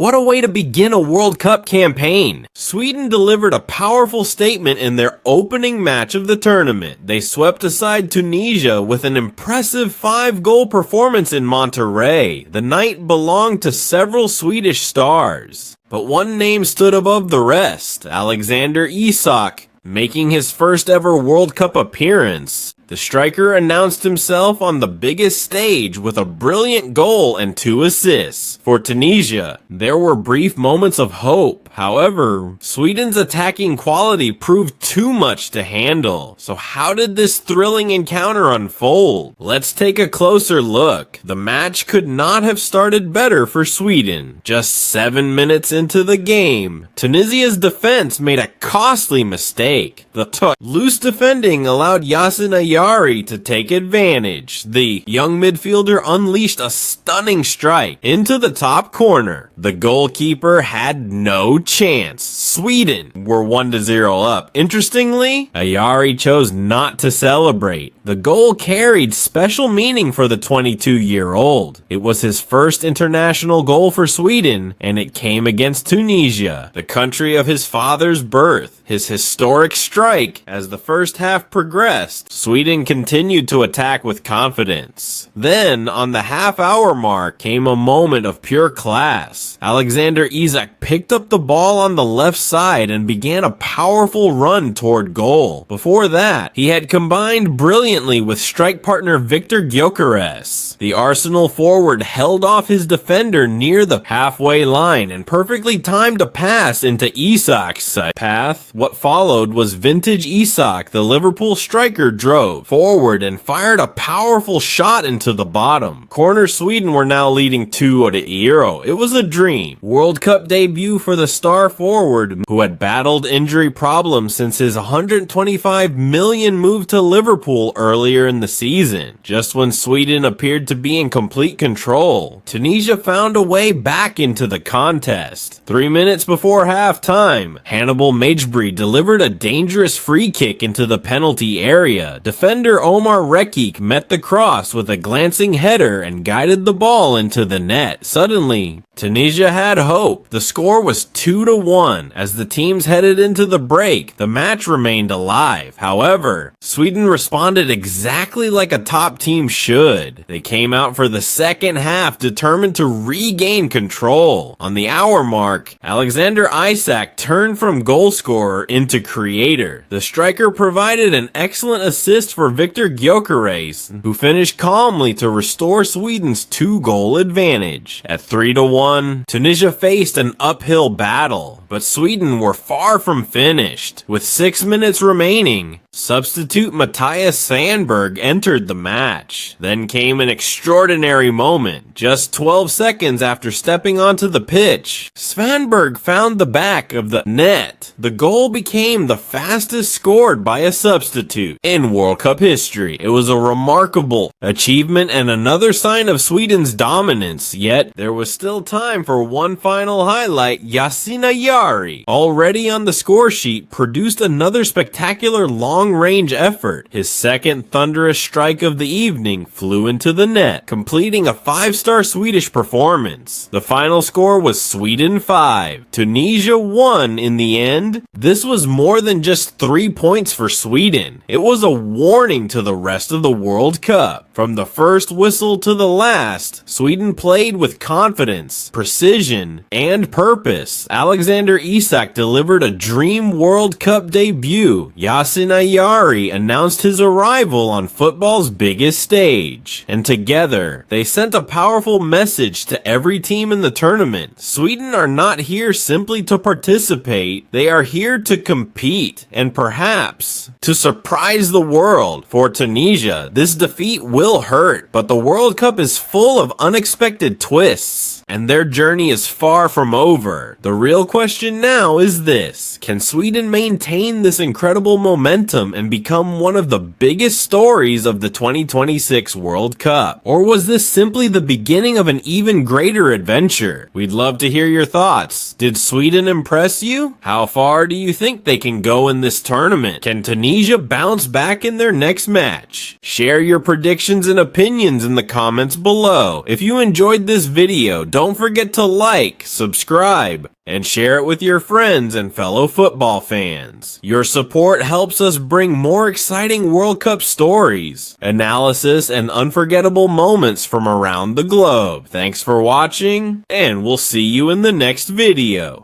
What a way to begin a World Cup campaign! Sweden delivered a powerful statement in their opening match of the tournament. They swept aside Tunisia with an impressive 5-goal performance in Monterrey. The night belonged to several Swedish stars, but one name stood above the rest: Alexander Isak, making his first ever World Cup appearance. The striker announced himself on the biggest stage with a brilliant goal and 2 assists. For Tunisia, there were brief moments of hope. However, Sweden's attacking quality proved too much to handle. So how did this thrilling encounter unfold? Let's take a closer look. The match could not have started better for Sweden. Just 7 minutes into the game, Tunisia's defense made a costly mistake. The loose defending allowed Yasin Ayari to take advantage. The young midfielder unleashed a stunning strike into the top corner. The goalkeeper had no chance. Sweden were 1-0 up. Interestingly, Ayari chose not to celebrate. The goal carried special meaning for the 22-year-old. It was his first international goal for Sweden, and it came against Tunisia, the country of his father's birth. His historic strike. As the first half progressed, Sweden continued to attack with confidence. Then, on the half-hour mark, came a moment of pure class. Alexander Isak picked up the ball on the left side and began a powerful run toward goal. Before that, he had combined brilliantly with strike partner Victor Gyökeres. The Arsenal forward held off his defender near the halfway line and perfectly timed a pass into Isak's path. What followed was vintage Isak. The Liverpool striker drove forward and fired a powerful shot into the bottom corner. Sweden were now leading 2-0. It was a dream World Cup debut for the star forward, who had battled injury problems since his 125 million move to Liverpool earlier in the season. Just when Sweden appeared to be in complete control, Tunisia found a way back into the contest. 3 minutes before halftime, Hannibal Mejbri delivered a dangerous free kick into the penalty area. Defender Omar Rekik met the cross with a glancing header and guided the ball into the net. Suddenly, Tunisia had hope. The score was 2-1. As the teams headed into the break, the match remained alive. However, Sweden responded exactly like a top team should. They came out for the second half determined to regain control. On the hour mark, Alexander Isak turned from goal scorer into creator. The striker provided an excellent assist for Victor Gyökeres, who finished calmly to restore Sweden's 2-goal advantage. At 3-1, Tunisia faced an uphill battle, but Sweden were far from finished. With 6 minutes remaining, substitute Matthias Sandberg entered the match. Then came an extraordinary moment. Just 12 seconds after stepping onto the pitch, Sandberg found the back of the net. The goal became the fastest scored by a substitute in World Cup history. It was a remarkable achievement and another sign of Sweden's dominance, yet there was still time for one final highlight. Yasin Ayari, already on the score sheet, produced another spectacular long-range effort. His second thunderous strike of the evening flew into the net, completing a 5-star Swedish performance. The final score was Sweden 5, Tunisia 1 in the end. This was more than just 3 points for Sweden. It was a warning to the rest of the World Cup. From the first whistle to the last, Sweden played with confidence, precision, and purpose. Alexander Isak delivered a dream World Cup debut. Yasin Ayari announced his arrival on football's biggest stage. And together, they sent a powerful message to every team in the tournament. Sweden are not here simply to participate. They are here to compete and perhaps to surprise the world. For Tunisia, this defeat will hurt, but the World Cup is full of unexpected twists, and their journey is far from over. The real question now is this: can Sweden maintain this incredible momentum and become one of the biggest stories of the 2026 World Cup? Or was this simply the beginning of an even greater adventure? We'd love to hear your thoughts. Did Sweden impress you? How far do you think they can go in this tournament? Can Tunisia bounce back in their next match? Share your predictions and opinions in the comments below. If you enjoyed this video, don't don't forget to like, subscribe, and share it with your friends and fellow football fans. Your support helps us bring more exciting World Cup stories, analysis, and unforgettable moments from around the globe. Thanks for watching, and we'll see you in the next video.